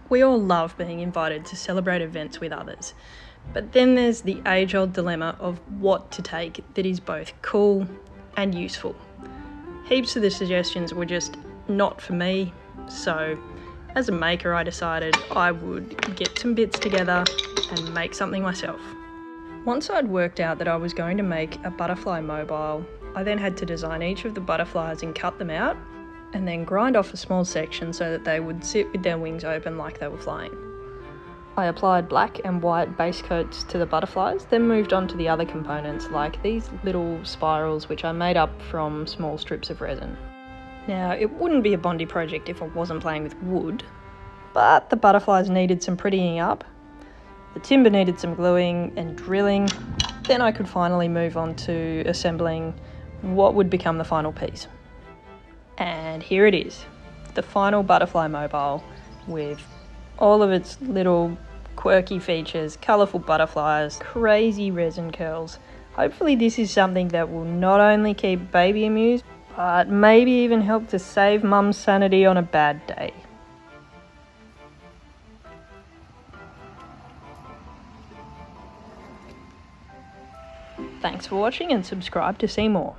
We all love being invited to celebrate events with others, but then there's the age-old dilemma of what to take that is both cool and useful. Heaps of the suggestions were just not for me, so as a maker I decided I would get some bits together and make something myself. Once I'd worked out that I was going to make a butterfly mobile, I then had to design each of the butterflies and cut them out, and then grind off a small section so that they would sit with their wings open like they were flying. I applied black and white base coats to the butterflies, then moved on to the other components like these little spirals which I made up from small strips of resin. Now, it wouldn't be a Bondi project if I wasn't playing with wood, but the butterflies needed some prettying up, the timber needed some gluing and drilling, then I could finally move on to assembling what would become the final piece. And here it is, the final butterfly mobile with all of its little quirky features, colourful butterflies, crazy resin curls. Hopefully this is something that will not only keep baby amused, but maybe even help to save mum's sanity on a bad day. Thanks for watching and subscribe to see more.